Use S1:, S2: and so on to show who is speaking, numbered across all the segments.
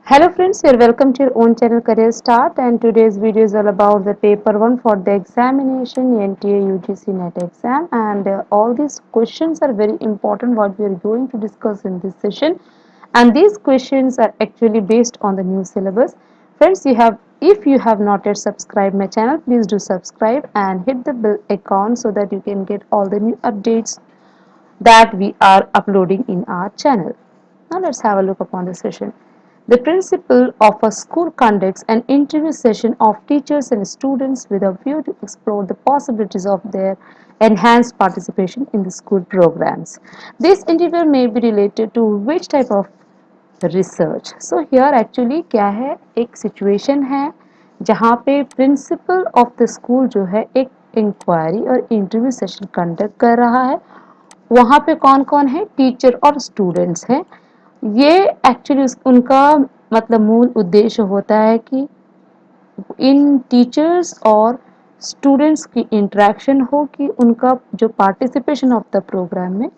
S1: Hello friends, you're welcome to your own channel Career Start, and today's video is all about the paper 1 for the examination NTA UGC NET exam, and all these questions are very important what we are going to discuss in this session, and these questions are actually based on the new syllabus. Friends, if you have not yet subscribed my channel, please do subscribe and hit the bell icon so that you can get all the new updates that we are uploading in our channel. Now let's have a look upon the session. The principal of a school conducts an interview session of teachers and students with a view to explore the possibilities of their enhanced participation in the school programs. This interview may be related to which type of research so here actually क्या है, एक situation है जहाँ पे principle of the school जो है एक inquiry और इंटरव्यू सेशन कंडक्ट कर रहा है। वहाँ पे कौन कौन है, टीचर और स्टूडेंट्स हैं। ये एक्चुअली उनका मतलब मूल उद्देश्य होता है कि इन टीचर्स और स्टूडेंट्स की इंटरेक्शन हो, कि उनका जो पार्टिसिपेशन ऑफ द प्रोग्राम में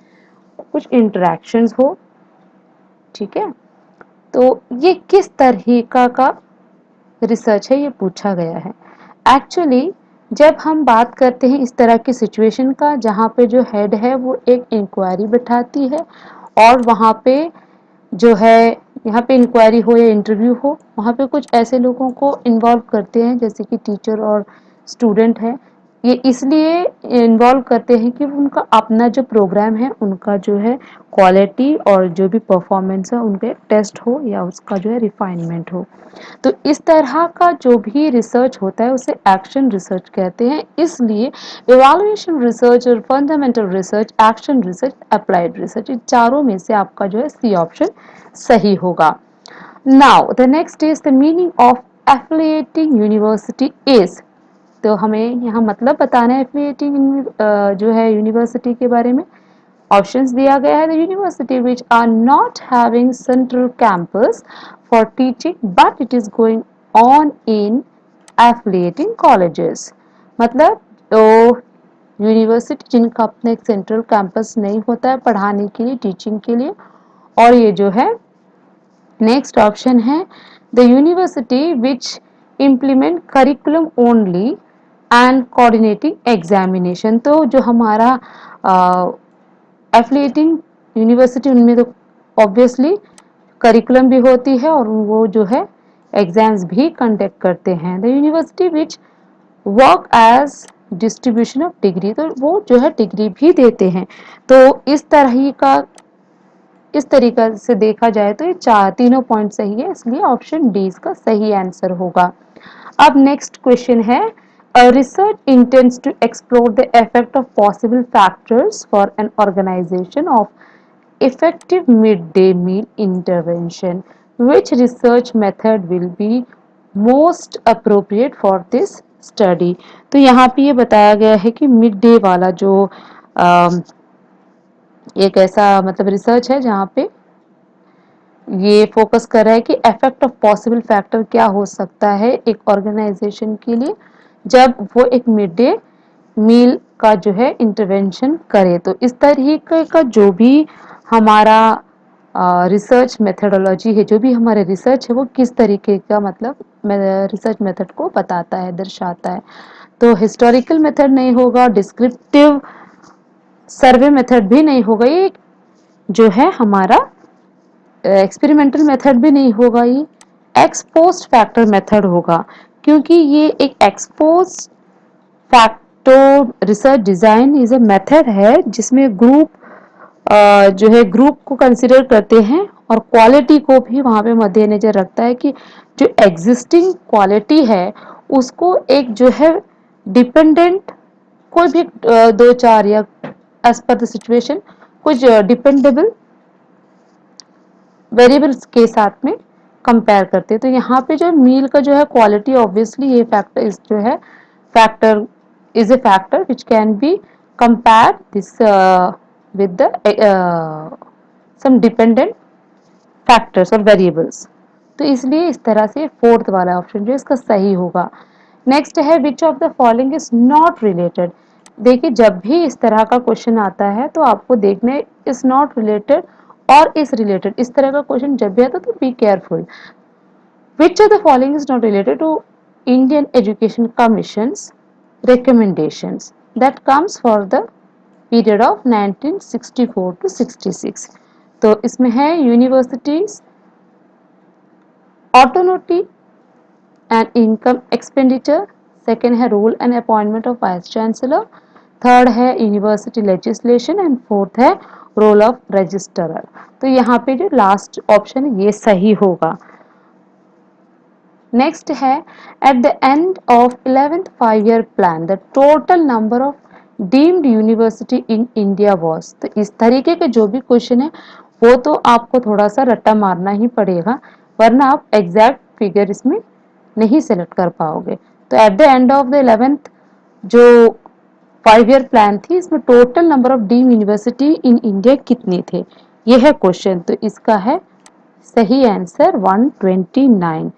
S1: कुछ इंटरेक्शंस हो। ठीक है, तो ये किस तरीका का रिसर्च है, ये पूछा गया है। एक्चुअली जब हम बात करते हैं इस तरह की सिचुएशन का जहाँ पे जो हेड है वो एक इंक्वायरी बिठाती है, और वहाँ पे जो है, यहाँ पे इंक्वायरी हो या इंटरव्यू हो, वहाँ पे कुछ ऐसे लोगों को इन्वॉल्व करते हैं जैसे कि टीचर और स्टूडेंट है। ये इसलिए इन्वॉल्व करते हैं कि उनका अपना जो प्रोग्राम है उनका जो है क्वालिटी और जो भी परफॉर्मेंस है उनके टेस्ट हो या उसका जो है रिफाइनमेंट हो। तो इस तरह का जो भी रिसर्च होता है उसे एक्शन रिसर्च कहते हैं। इसलिए इवैल्यूएशन रिसर्च और fundamental research, action research, applied research, इन चारों में से आपका जो है सी ऑप्शन सही होगा। Now the next is the meaning of affiliating university is. तो हमें यहाँ मतलब बताना है एफिलिएटिंग जो है यूनिवर्सिटी के बारे में। ऑप्शंस दिया गया है, the university which are not having central campus for teaching but it is going on in affiliating colleges. मतलब तो यूनिवर्सिटी जिनका अपना एक सेंट्रल कैंपस नहीं होता है पढ़ाने के लिए, टीचिंग के लिए। और ये जो है नेक्स्ट ऑप्शन है, the university which implement curriculum only and coordinating examination. तो जो हमारा एफिलिएटिंग यूनिवर्सिटी, उनमें तो ऑब्वियसली करिकुलम भी होती है और वो जो है एग्जाम्स भी कंडक्ट करते हैं। The university which work as distribution of degree, तो वो जो है डिग्री भी देते हैं। तो इस तरीका से देखा जाए तो ये तीनों पॉइंट सही है, इसलिए ऑप्शन डी इसका सही आंसर होगा। अब नेक्स्ट क्वेश्चन है, a research intends to explore the effect of possible factors for an organization of effective midday meal intervention. Which research method will be most appropriate for this study? तो यहाँ पे ये बताया गया है कि मिड डे वाला जो एक ऐसा मतलब रिसर्च है जहाँ पे ये फोकस कर रहा है कि इफेक्ट ऑफ पॉसिबल फैक्टर क्या हो सकता है एक ऑर्गेनाइजेशन के लिए जब वो एक मिड डे मील का जो है इंटरवेंशन करे। तो इस तरीके का जो भी हमारा रिसर्च मेथडोलॉजी है, जो भी हमारे रिसर्च है वो किस तरीके का मतलब रिसर्च मेथड को बताता है, दर्शाता है। तो हिस्टोरिकल मेथड नहीं होगा, डिस्क्रिप्टिव सर्वे मेथड भी नहीं होगा, ये जो है हमारा एक्सपेरिमेंटल मेथड भी नहीं होगा, ये एक्स पोस्ट फैक्टर मेथड होगा। क्योंकि ये एक expose factor research design is a method है जिसमें ग्रुप जो है ग्रुप को कंसिडर करते हैं और क्वालिटी को भी वहाँ पे मद्देनजर रखता है कि जो एग्जिस्टिंग क्वालिटी है उसको एक जो है डिपेंडेंट कोई भी दो चार या एज पर द सिचुएशन कुछ डिपेंडेबल वेरिएबल्स के साथ में कंपेयर करते हैं। तो यहाँ पे जो मील का जो है क्वालिटी, ऑब्वियसली ये फैक्टर इस जो है factor is a factor which can be compare this with the some dependent factors और वेरिएबल्स। तो इसलिए इस तरह से फोर्थ वाला ऑप्शन जो इसका सही होगा। नेक्स्ट है, which of the following is not related. देखिए जब भी इस तरह का क्वेश्चन आता है तो आपको देखना इज नॉट रिलेटेड और इस रिलेटेड, इस तरह का क्वेश्चन जब भी आता है तो be careful. Which of the following is not related to Indian Education Commission's recommendations that comes for the period of 1964 to 66? तो इसमें है universities autonomy and income expenditure, second है rule and appointment of vice chancellor, third है university legislation and fourth है role of registrar. तो यहाँ पे जो लास्ट ऑप्शन है ये सही होगा। नेक्स्ट है at the end of 11th 5-year plan the total number of deemed university in India was. तो इस तरीके के जो भी क्वेश्चन है वो तो आपको थोड़ा सा रट्टा मारना ही पड़ेगा, वरना आप एग्जैक्ट फिगर इसमें नहीं सेलेक्ट कर पाओगे। तो at the end of the 11th जो 5-year प्लान थी, इसमें total number of deemed university in India कितने थे, ये है क्वेश्चन। तो इसका है सही आंसर 129।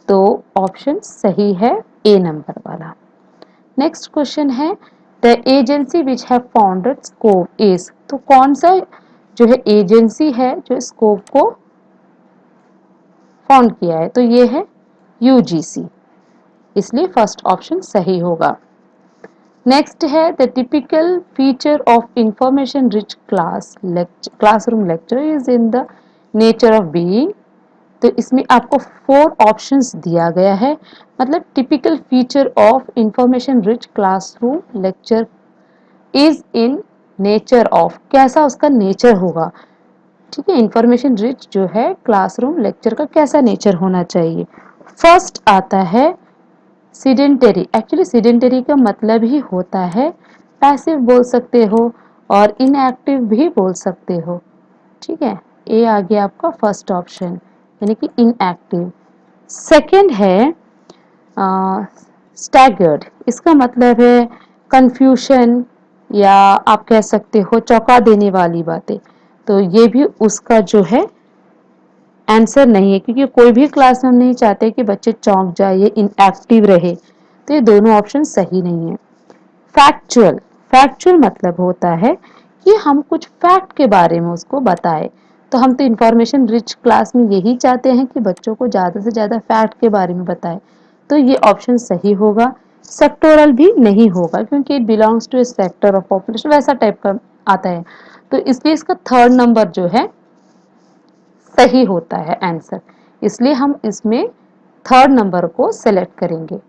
S1: तो ऑप्शन सही है ए नंबर वाला। नेक्स्ट क्वेश्चन है the agency which have founded scope is. तो कौन सा जो है एजेंसी है जो स्कोप को फाउंड किया है, तो ये है यूजीसी, इसलिए फर्स्ट ऑप्शन सही होगा। नेक्स्ट है the typical feature of information rich classroom lecture is in the nature of being. तो इसमें आपको 4 ऑप्शंस दिया गया है, मतलब typical feature of information rich classroom lecture is in nature of, कैसा उसका नेचर होगा। ठीक है, इंफॉर्मेशन रिच जो है क्लासरूम लेक्चर का कैसा नेचर होना चाहिए। फर्स्ट आता है सीडेंटरी। एक्चुअली सीडेंटरी का मतलब ही होता है पैसिव बोल सकते हो और इनएक्टिव भी बोल सकते हो। ठीक है, ए आ गया आपका फर्स्ट ऑप्शन, यानी कि इनएक्टिव। सेकंड है स्टैगर्ड, इसका मतलब है कंफ्यूशन या आप कह सकते हो चौंका देने वाली बातें। तो ये भी उसका जो है आंसर नहीं है, क्योंकि कोई भी क्लास में हम नहीं चाहते कि बच्चे चौंक जाए या इनएक्टिव रहे। तो ये दोनों ऑप्शन सही नहीं है। फैक्चुअल, फैक्चुअल मतलब होता है कि हम कुछ फैक्ट के बारे में उसको बताएं। तो हम तो इंफॉर्मेशन रिच क्लास में यही चाहते हैं कि बच्चों को ज़्यादा से ज़्यादा फैक्ट के बारे में बताएं। तो ये ऑप्शन सही होगा। सेक्टोरल भी नहीं होगा, क्योंकि it belongs to a sector of population, वैसा टाइप का आता है। तो इसलिए इसका थर्ड नंबर जो है सही होता है आंसर, इसलिए हम इसमें थर्ड नंबर को सेलेक्ट करेंगे।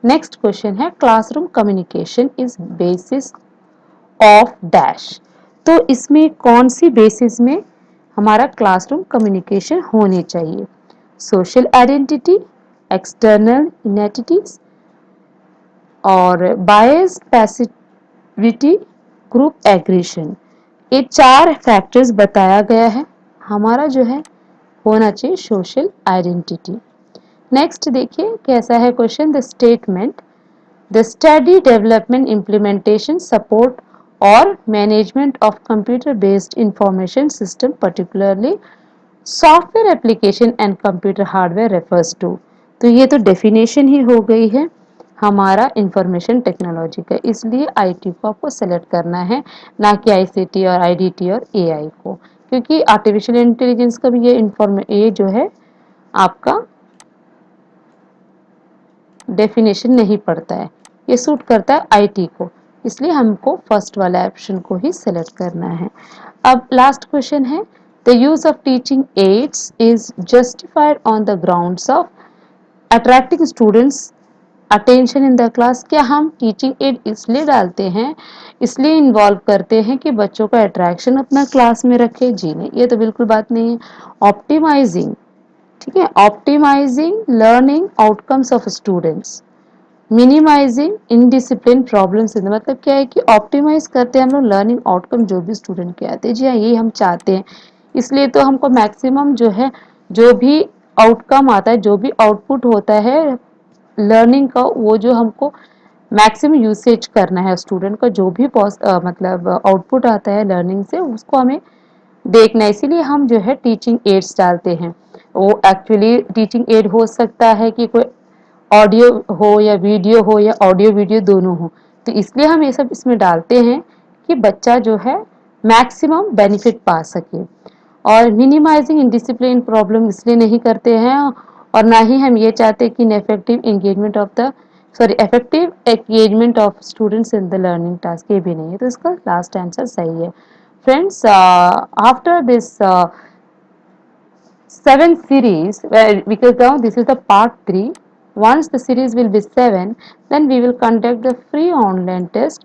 S1: नेक्स्ट क्वेश्चन है classroom communication is basis of dash. तो इसमें कौन सी बेसिस में हमारा क्लासरूम कम्युनिकेशन होनी चाहिए। सोशल आइडेंटिटी, एक्सटर्नल इनेटिटीज और बायस पैसिविटी, ग्रुप एग्रीशन। ये 4 फैक्टर्स बताया गया है। हमारा जो है होना चाहिए सोशल आइडेंटिटी। नेक्स्ट देखिए कैसा है question, the statement the study development implementation support और management of computer based information system particularly software application and computer hardware refers to. तो ये तो डेफिनेशन ही हो गई है हमारा इंफॉर्मेशन टेक्नोलॉजी का, इसलिए आईटी को आपको सेलेक्ट करना है, ना कि आईसीटी और आईडीटी और एआई को, क्योंकि आर्टिफिशियल इंटेलिजेंस का भी ये जो है आपका डेफिनेशन नहीं पड़ता है, ये सूट करता है आईटी को, इसलिए हमको फर्स्ट वाला ऑप्शन को ही सेलेक्ट करना है। अब लास्ट क्वेश्चन है the use of teaching ads is justified on the grounds of attracting students attention in the class. क्या हम टीचिंग एड इसलिए डालते हैं, इसलिए इन्वॉल्व करते हैं कि बच्चों का अट्रैक्शन अपना क्लास में रखे? जी नहीं, ये तो बिल्कुल बात नहीं है। ऑप्टिमाइजिंग, ठीक है, optimising learning outcomes of students, minimising indiscipline problems, मतलब क्या है कि ऑप्टिमाइज करते हैं हम लोग लर्निंग आउटकम जो भी स्टूडेंट के आते हैं। जी हाँ, यही हम चाहते हैं, इसलिए तो हमको मैक्सिमम जो है जो भी आउटकम आता है, जो भी आउटपुट होता है लर्निंग का, वो जो हमको मैक्सिमम यूसेज करना है स्टूडेंट का, जो भी मतलब आउटपुट आता है लर्निंग से उसको हमें देखना है, इसीलिए हम जो है टीचिंग एड्स डालते हैं। वो एक्चुअली टीचिंग एड हो सकता है कि कोई ऑडियो हो या वीडियो हो या ऑडियो वीडियो दोनों हो, तो इसलिए हम ये सब इसमें डालते हैं कि बच्चा जो है मैक्सिमम बेनिफिट पा सके। और मिनिमाइजिंग इनडिसिप्लिन प्रॉब्लम इसलिए नहीं करते हैं, और ना ही हम ये चाहते कि effective engagement of the effective engagement of students in the learning task, ये भी नहीं है, तो इसका लास्ट आंसर सही है। Friends, after this 7 series, because now this is the part 3. Once the series will be 7, then we will conduct the free online test.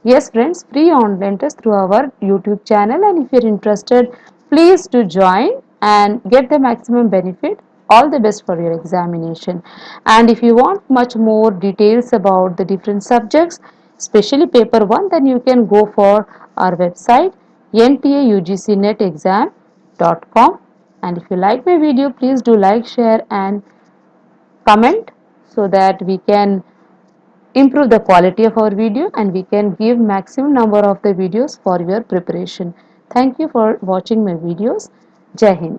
S1: Yes friends, free online test through our YouTube channel, and if you are interested, please do join and get the maximum benefit. All the best for your examination. And if you want much more details about the different subjects, especially paper 1, then you can go for our website ntaugcnetexam.com. And if you like my video, please do like, share and comment, so that we can improve the quality of our video and we can give maximum number of the videos for your preparation. Thank you for watching my videos. Jai Hind.